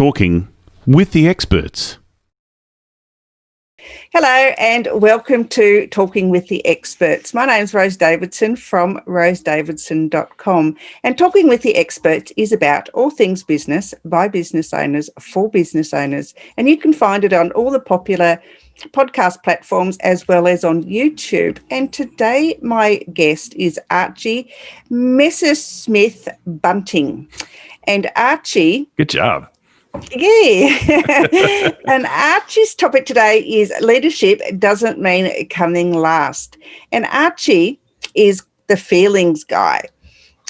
Talking with the experts. Hello and welcome to Talking with the Experts. My name's Rose Davidson from rosedavidson.com, and Talking with the Experts is about all things business by business owners for business owners, and you can find it on all the popular podcast platforms as well as on YouTube. And today my guest is Archie Messersmith-Bunting. And Archie... Good job. Yeah. And Archie's topic today is leadership doesn't mean coming last. And Archie is the feelings guy.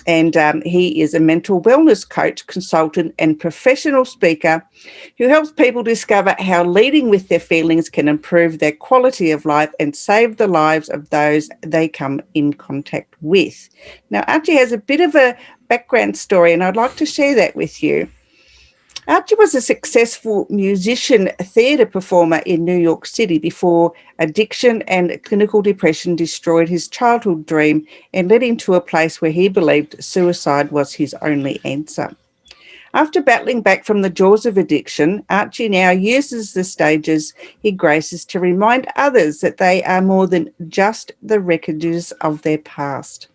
And he is a mental wellness coach, consultant, and professional speaker who helps people discover how leading with their feelings can improve their quality of life and save the lives of those they come in contact with. Now, Archie has a bit of a background story, and I'd like to share that with you. Archie was a successful musician, theatre performer in New York City before addiction and clinical depression destroyed his childhood dream and led him to a place where he believed suicide was his only answer. After battling back from the jaws of addiction, Archie now uses the stages he graces to remind others that they are more than just the wreckages of their past.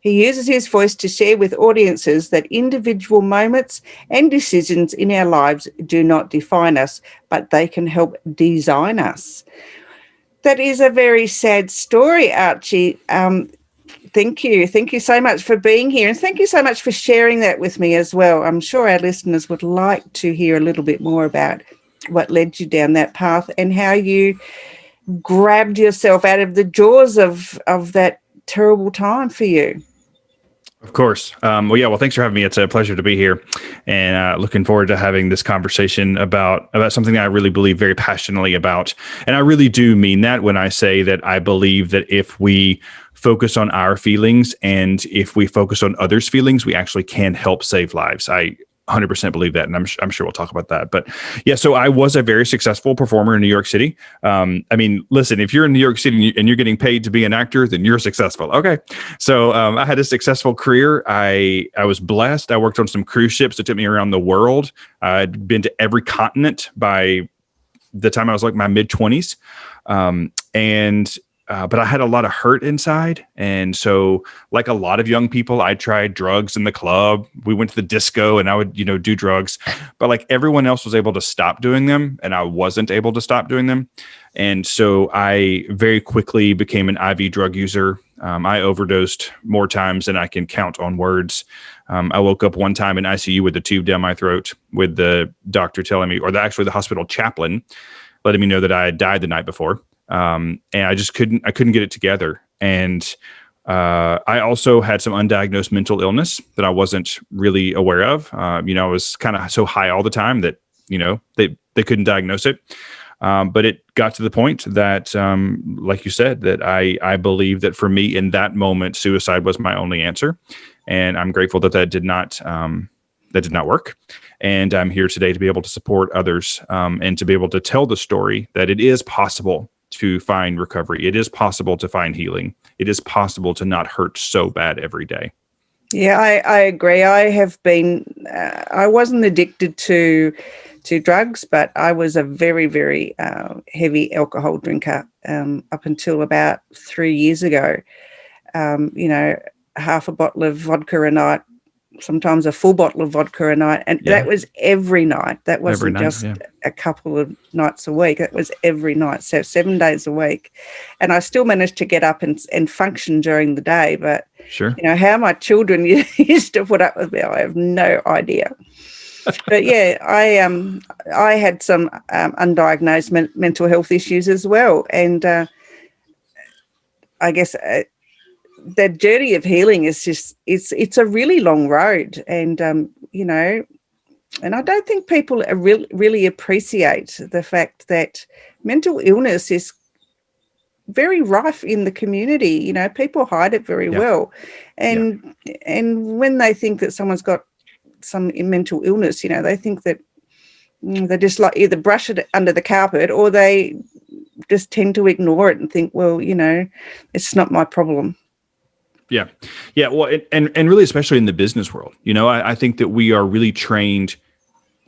He uses his voice to share with audiences that individual moments and decisions in our lives do not define us, but they can help design us. That is a very sad story, Archie. Thank you. Thank you so much for being here, and thank you so much for sharing that with me as well. I'm sure our listeners would like to hear a little bit more about what led you down that path and how you grabbed yourself out of the jaws of that terrible time for you. Of course. Well, thanks for having me. It's a pleasure to be here, and looking forward to having this conversation about something that I really believe very passionately about. And I really do mean that when I say that I believe that if we focus on our feelings and if we focus on others' feelings, we actually can help save lives. I 100% believe that, and I'm sure we'll talk about that. But yeah, so I was a very successful performer in New York City. Listen, if you're in New York City and you're getting paid to be an actor, then you're successful. Okay, so I had a successful career. I was blessed. I worked on some cruise ships that took me around the world. I'd been to every continent by the time I was like my mid-20s, but I had a lot of hurt inside. And so like a lot of young people, I tried drugs in the club. We went to the disco and I would, do drugs, but like everyone else was able to stop doing them and I wasn't able to stop doing them. And so I very quickly became an IV drug user. I overdosed more times than I can count on words. I woke up one time in ICU with a tube down my throat with the doctor telling me, the hospital chaplain letting me know that I had died the night before. And I just couldn't get it together. And I also had some undiagnosed mental illness that I wasn't really aware of. I was kind of so high all the time that, they couldn't diagnose it. But it got to the point that, like you said, that I believe that for me in that moment, suicide was my only answer. And I'm grateful that did not work. And I'm here today to be able to support others, and to be able to tell the story that it is possible to find recovery. It is possible to find healing. It is possible to not hurt so bad every day. Yeah, I agree. I have been, I wasn't addicted to drugs, but I was a very, very heavy alcohol drinker up until about 3 years ago. Half a bottle of vodka a night, sometimes a full bottle of vodka a night. And that was every night. That wasn't just a couple of nights a week. It was every night. So 7 days a week. And I still managed to get up and function during the day. But, sure, how my children used to put up with me, I have no idea. But yeah, I had some undiagnosed mental health issues as well. And I guess the journey of healing is just, it's a really long road. And, and I don't think people really appreciate the fact that mental illness is very rife in the community. People hide it very well. And when they think that someone's got some mental illness, they think that they just like either brush it under the carpet or they just tend to ignore it and think, well, it's not my problem. Yeah. Yeah. Well, and really, especially in the business world, I think that we are really trained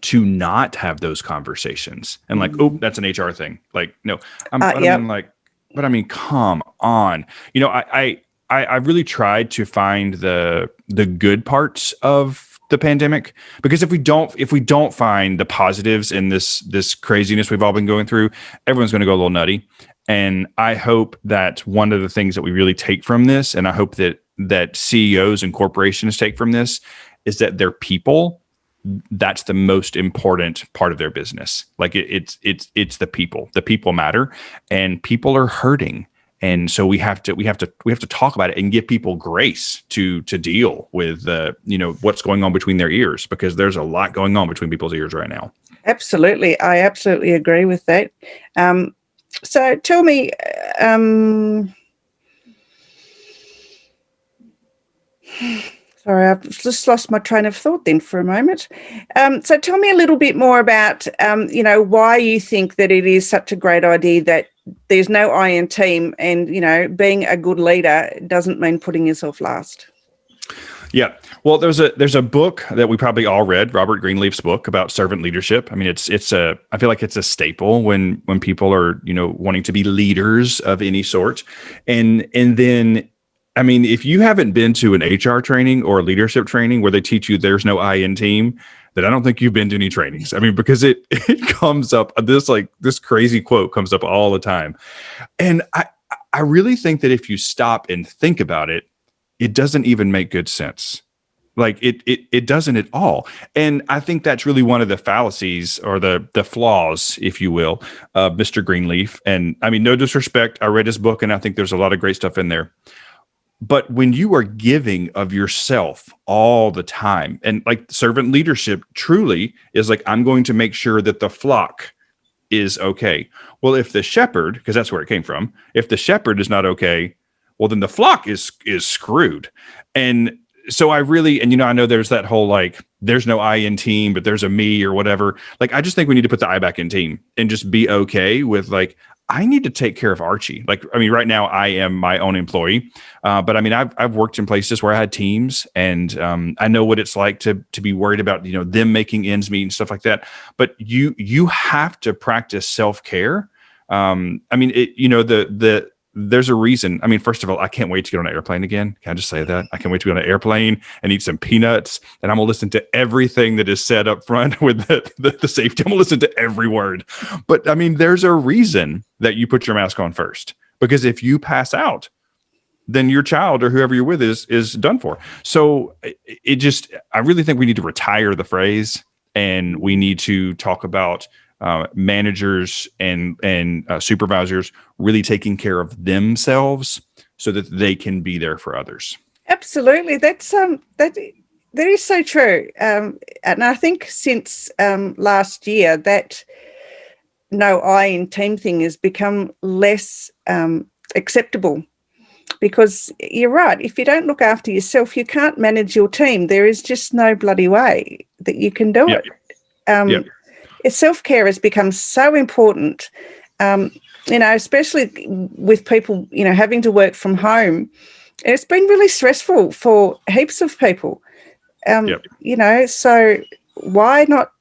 to not have those conversations and like, oh, that's an HR thing. Like, no, but I mean, come on. You know, I really tried to find the good parts of the pandemic, because if we don't find the positives in this craziness we've all been going through, everyone's going to go a little nutty. And I hope that one of the things that we really take from this, and I hope that CEOs and corporations take from this, is that their people, that's the most important part of their business. Like it's the people. The people matter, and people are hurting. And so we have to talk about it and give people grace to deal with what's going on between their ears, because there's a lot going on between people's ears right now. Absolutely. I absolutely agree with that. So tell me, sorry, I've just lost my train of thought then for a moment. So tell me a little bit more about, why you think that it is such a great idea that there's no I in team, and, being a good leader doesn't mean putting yourself last. Yeah. Well, there's a book that we probably all read, Robert Greenleaf's book about servant leadership. I mean, I feel like it's a staple when people are, wanting to be leaders of any sort. And then, I mean, if you haven't been to an HR training or a leadership training where they teach you there's no I in team, then I don't think you've been to any trainings. I mean, because it comes up, this crazy quote comes up all the time. And I really think that if you stop and think about it, it doesn't even make good sense. Like it doesn't at all. And I think that's really one of the fallacies, or the flaws, if you will, of Mr. Greenleaf. And I mean, no disrespect, I read his book and I think there's a lot of great stuff in there. But when you are giving of yourself all the time, and like servant leadership truly is like, I'm going to make sure that the flock is okay. Well, if the shepherd, because that's where it came from, if the shepherd is not okay, well, then the flock is screwed. And so I know there's that whole, like, there's no I in team, but there's a me or whatever. Like, I just think we need to put the I back in team and just be okay with, like, I need to take care of Archie. Like, I mean, right now I am my own employee. But I mean, I've worked in places where I had teams, and I know what it's like to be worried about, them making ends meet and stuff like that. But you have to practice self-care. I mean, there's a reason. I mean, first of all, I can't wait to get on an airplane again. Can I just say that? I can't wait to get on an airplane and eat some peanuts. And I'm going to listen to everything that is said up front with the safety. I'm going to listen to every word. But I mean, there's a reason that you put your mask on first. Because if you pass out, then your child or whoever you're with is done for. So I really think we need to retire the phrase, and we need to talk about managers and supervisors really taking care of themselves so that they can be there for others. Absolutely. That's that is so true. And I think since last year, that no I in team thing has become less acceptable, because you're right. If you don't look after yourself, you can't manage your team. There is just no bloody way that you can do it. Self-care has become so important, especially with people, having to work from home. It's been really stressful for heaps of people, so why not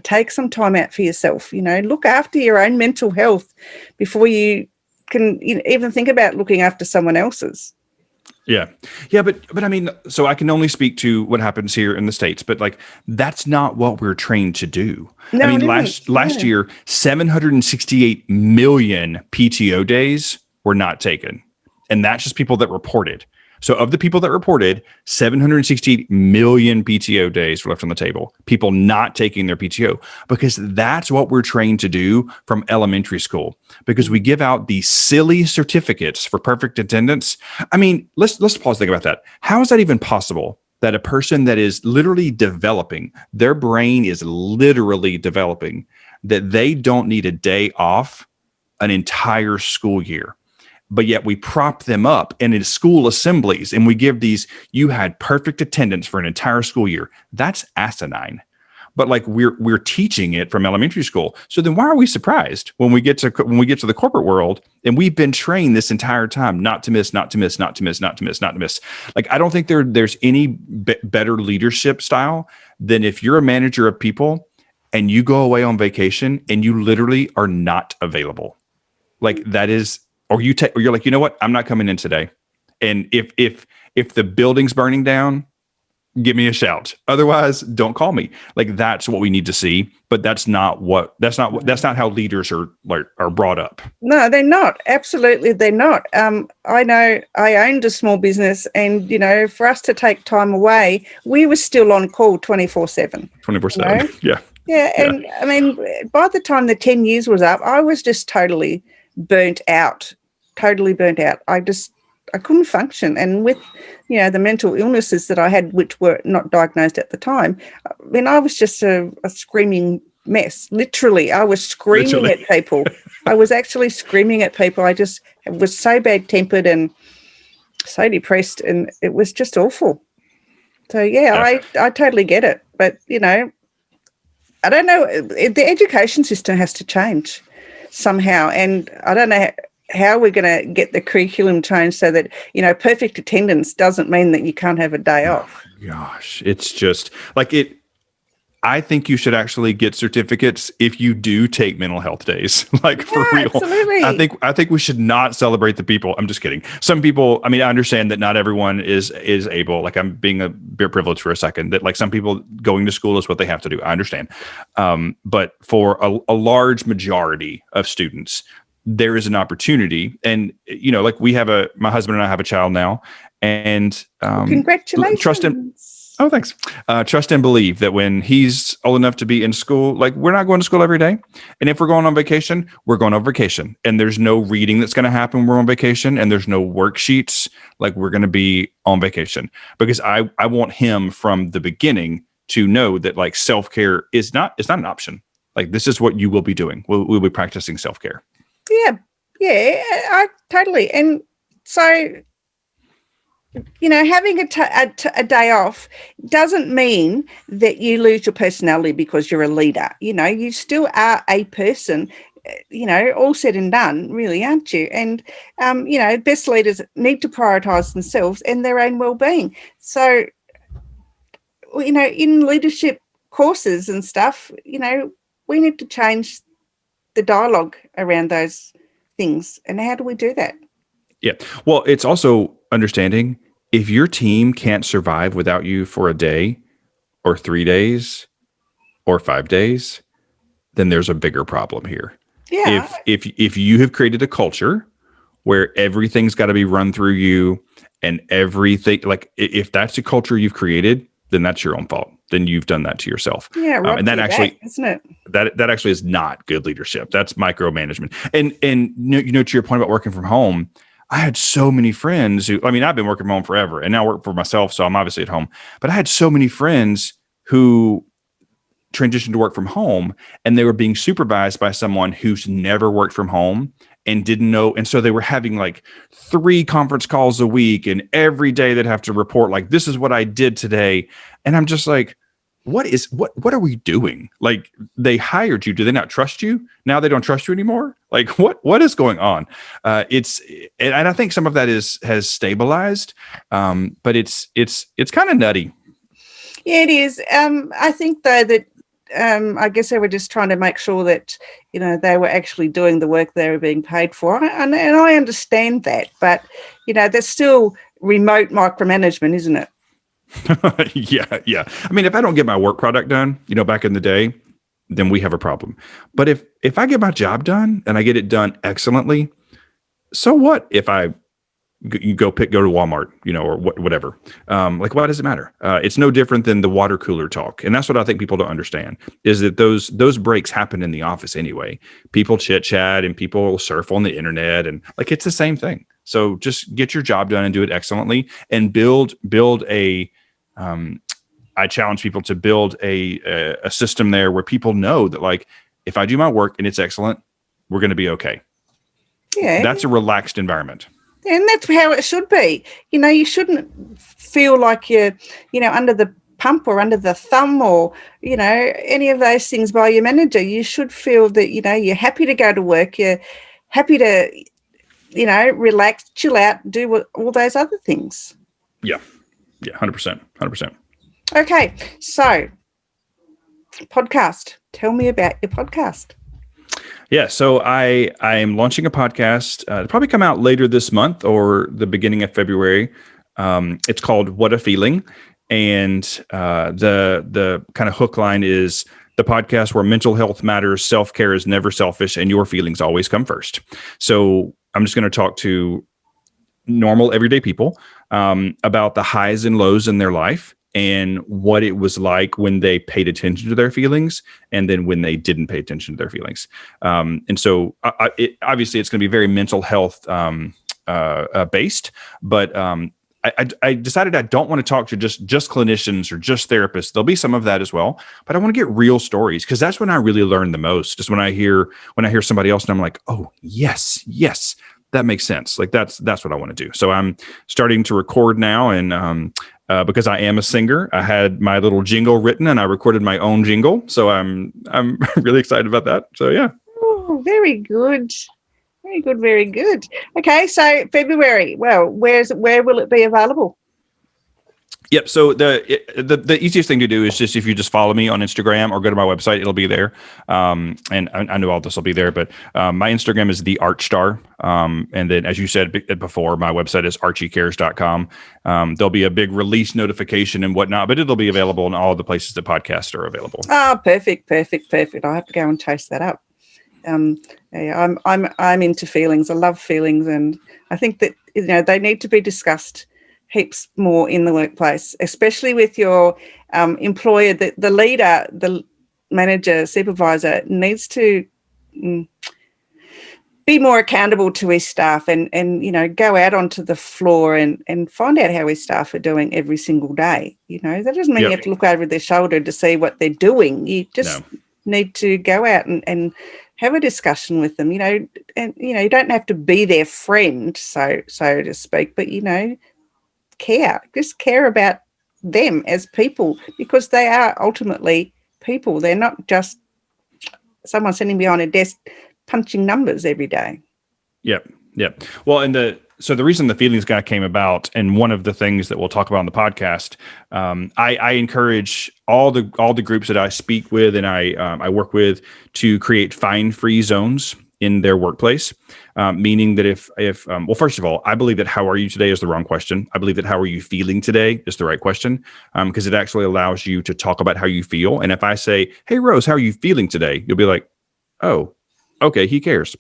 take some time out for yourself? Look after your own mental health before you can even think about looking after someone else's. Yeah. But I mean, so I can only speak to what happens here in the States, but like, that's not what we're trained to do. No, I mean, last year, 768 million PTO days were not taken. And that's just people that reported. So of the people that reported, 768 million PTO days were left on the table. People not taking their PTO, because that's what we're trained to do from elementary school, because we give out these silly certificates for perfect attendance. I mean, let's pause and think about that. How is that even possible that a person that is literally developing, their brain is literally developing, that they don't need a day off an entire school year? But yet we prop them up in school assemblies and we give these, you had perfect attendance for an entire school year. That's asinine. But like we're teaching it from elementary school. So then why are we surprised when we get to the corporate world and we've been trained this entire time not to miss, not to miss, not to miss, not to miss, not to miss? Like, I don't think there's any better leadership style than if you're a manager of people and you go away on vacation and you literally are not available. Like that is, or you're like, you know what? I'm not coming in today. And if the building's burning down, give me a shout. Otherwise, don't call me. Like that's what we need to see. But that's not how leaders are brought up. No, they're not. Absolutely, they're not. I know I owned a small business, and for us to take time away, we were still on call 24/7. 24/7. Yeah. Yeah, and I mean, by the time the 10 years was up, I was just totally burnt out. I couldn't function. And with, the mental illnesses that I had, which were not diagnosed at the time, I mean, I was just a screaming mess. Literally, I was screaming at people. I was actually screaming at people. I just was so bad-tempered and so depressed, and it was just awful. So, I totally get it. But, I don't know. The education system has to change somehow. And I don't know how we're going to get the curriculum changed so that, perfect attendance doesn't mean that you can't have a day off. Gosh, it's just like it. I think you should actually get certificates if you do take mental health days, like for real. Absolutely. I think we should not celebrate the people. I'm just kidding. Some people, I mean, I understand that not everyone is able, like I'm being a bit privileged for a second, that like some people going to school is what they have to do. I understand. But for a large majority of students, there is an opportunity. And, like my husband and I have a child now, and Congratulations. Trust him. Oh, thanks. Trust and believe that when he's old enough to be in school, like we're not going to school every day. And if we're going on vacation, we're going on vacation. And there's no reading that's going to happen when we're on vacation. And there's no worksheets. Like we're going to be on vacation because I want him from the beginning to know that like self-care it's not an option. Like this is what you will be doing. We'll be practicing self-care. Yeah. I totally. And so, having a day off doesn't mean that you lose your personality because you're a leader. You still are a person, all said and done, really, aren't you? And, best leaders need to prioritise themselves and their own well-being. So, in leadership courses and stuff, we need to change the dialogue around those things. And how do we do that? Yeah. Well, it's also understanding if your team can't survive without you for a day or 3 days or 5 days, then there's a bigger problem here. Yeah. If you have created a culture where everything's got to be run through you and everything, like if that's a culture you've created, then that's your own fault. Then you've done that to yourself. Yeah, right. And that actually, isn't it? That actually is not good leadership. That's micromanagement. And to your point about working from home, I had so many friends who, I mean, I've been working from home forever and now I work for myself. So I'm obviously at home, but I had so many friends who transitioned to work from home and they were being supervised by someone who's never worked from home and didn't know. And so they were having like 3 conference calls a week and every day they'd have to report like, this is what I did today. And I'm just like, what are we doing? Like they hired you. Do they not trust you? Now they don't trust you anymore. Like what is going on? And I think some of that has stabilized. But it's kind of nutty. Yeah, it is. I think though that, I guess they were just trying to make sure that, they were actually doing the work they were being paid for. And I understand that, but, there's still remote micromanagement, isn't it? Yeah. I mean, if I don't get my work product done, back in the day, then we have a problem. But if I get my job done and I get it done excellently, so what if you go to Walmart, or whatever, like, why does it matter? It's no different than the water cooler talk. And that's what I think people don't understand is that those breaks happen in the office anyway. People chit chat and people surf on the internet and like, it's the same thing. So just get your job done and do it excellently and build a, I challenge people to build a system there where people know that like, if I do my work and it's excellent, we're going to be okay. Yeah. That's a relaxed environment. And that's how it should be. You shouldn't feel like you're, under the pump or under the thumb or, any of those things by your manager. You should feel that, you're happy to go to work. You're happy to, relax, chill out, do all those other things. Yeah. 100%. Okay. So podcast. Tell me about your podcast. Yeah, so I am launching a podcast. It'll probably come out later this month or the beginning of February. It's called What a Feeling, and the kind of hook line is the podcast where mental health matters, self-care is never selfish, and your feelings always come first. So I'm just going to talk to normal, everyday people about the highs and lows in their life and what it was like when they paid attention to their feelings and then when they didn't pay attention to their feelings. And so obviously it's going to be very mental health based, but I decided I don't want to talk to just clinicians or just therapists. There'll be some of that as well, but I want to get real stories because that's when I really learn the most. Just when I hear somebody else and I'm like, oh, yes, that makes sense. Like that's what I want to do. So I'm starting to record now, and because I am a singer, I had my little jingle written and I recorded my own jingle. So I'm really excited about that. So yeah. Oh, very good. Very good, very good. Okay, so February. Well, where will it be available? Yep. So the easiest thing to do is just if you just follow me on Instagram or go to my website, it'll be there. And I know all this will be there, but my Instagram is the Archstar. And then, as you said before, my website is archiecares.com. There'll be a big release notification and whatnot, but it'll be available in all the places that podcasts are available. Oh, perfect. I have to go and taste that up. Yeah, I'm into feelings. I love feelings, and I think that they need to be discussed heaps more in the workplace, especially with your employer. The leader, the manager, supervisor needs to be more accountable to his staff and go out onto the floor and find out how his staff are doing every single day. That doesn't mean you have to look over their shoulder to see what they're doing. You just need to go out and have a discussion with them, and you don't have to be their friend, so to speak, but care about them as people, because they are ultimately people. They're not just someone sitting behind a desk punching numbers every day. Yep. Well, so the reason the feelings guy came about, and one of the things that we'll talk about on the podcast, I encourage all the groups that I speak with and I work with to create fine-free zones in their workplace, meaning that if well, first of all, I believe that how are you today is the wrong question. I believe that how are you feeling today is the right question, because it actually allows you to talk about how you feel. And if I say, hey, Rose, how are you feeling today? You'll be like, oh, okay, he cares.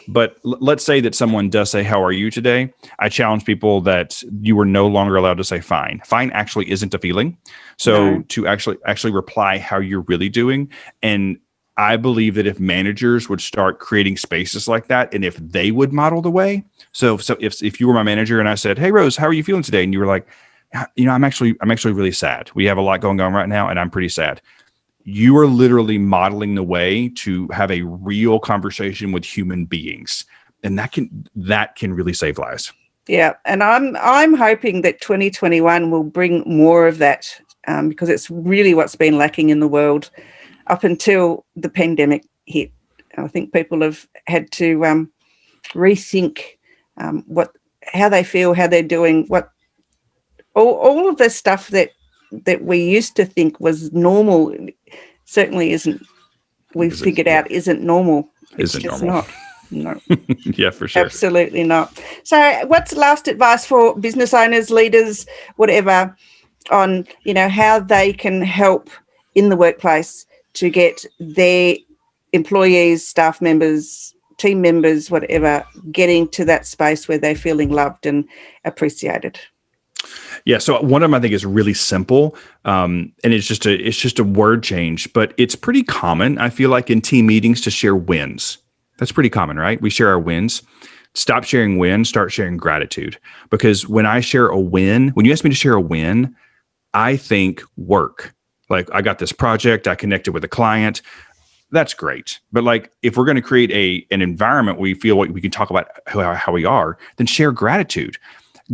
But let's say that someone does say, how are you today? I challenge people that you are no longer allowed to say fine. Fine actually isn't a feeling. So to actually reply how you're really doing. And I believe that if managers would start creating spaces like that, and if they would model the way. So if you were my manager and I said, hey, Rose, how are you feeling today? And you were like, I'm actually really sad. We have a lot going on right now and I'm pretty sad. You are literally modeling the way to have a real conversation with human beings. And that can really save lives. Yeah. And I'm hoping that 2021 will bring more of that, because it's really what's been lacking in the world up until the pandemic hit. I think people have had to rethink how they feel, how they're doing, what all of the stuff that we used to think was normal certainly isn't. We've figured out isn't normal. It's just normal. Not. No. Yeah, for sure. Absolutely not. So what's the last advice for business owners, leaders, whatever, on how they can help in the workplace to get their employees, staff members, team members, whatever, getting to that space where they're feeling loved and appreciated? Yeah. So one of them I think is really simple, and it's just a word change, but it's pretty common. I feel like in team meetings to share wins. That's pretty common, right? We share our wins. Stop sharing wins. Start sharing gratitude. Because when I share a win, when you ask me to share a win, I think work. Like I got this project, I connected with a client. That's great. But like, if we're going to create an environment where we feel like we can talk about how we are, then share gratitude.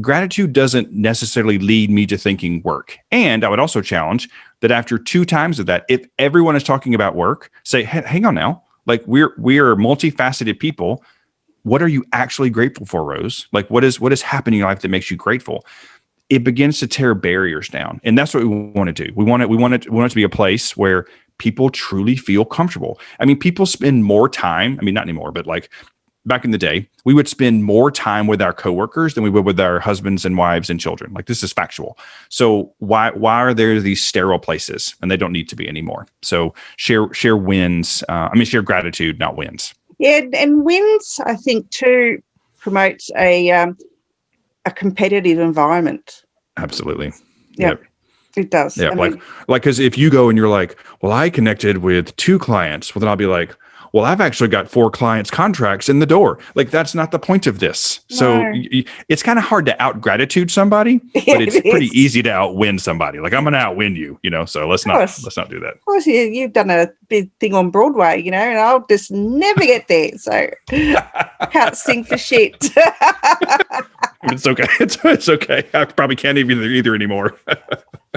Gratitude doesn't necessarily lead me to thinking work. And I would also challenge that after 2 times of that, if everyone is talking about work, say, hey, hang on now. Like we are multifaceted people. What are you actually grateful for, Rose? Like what is happening in your life that makes you grateful? It begins to tear barriers down. And that's what we want to do. We want it to be a place where people truly feel comfortable. I mean, people spend more time. I mean, not anymore, but like back in the day, we would spend more time with our coworkers than we would with our husbands and wives and children. Like, this is factual. So why are there these sterile places? And they don't need to be anymore. So share wins. Share gratitude, not wins. Yeah, and wins, I think, too, promotes a competitive environment. Absolutely. Yeah. Yep. It does. Yeah, because if you go and you're like, well, I connected with 2 clients, well, then I'll be like, well, I've actually got 4 clients contracts in the door. Like, that's not the point of this. No. So it's kind of hard to out gratitude somebody, but it's pretty easy to outwin somebody. Like, I'm going to outwin you, so let's not do that. Of course, you've done a big thing on Broadway, and I'll just never get there. So can't sing for shit. It's okay. It's okay. I probably can't either anymore.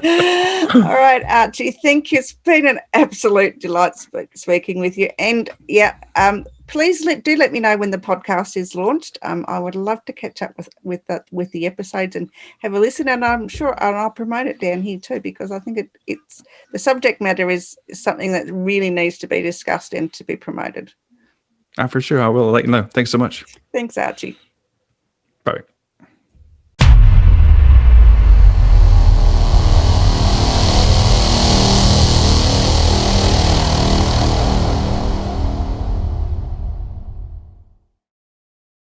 All right, Archie, thank you. It's been an absolute delight speaking with you. And please do let me know when the podcast is launched. I would love to catch up with the episodes and have a listen. And I'm sure I'll promote it down here too, because I think it's the subject matter is something that really needs to be discussed and to be promoted. For sure, I will let you know. Thanks so much. Thanks, Archie. Bye.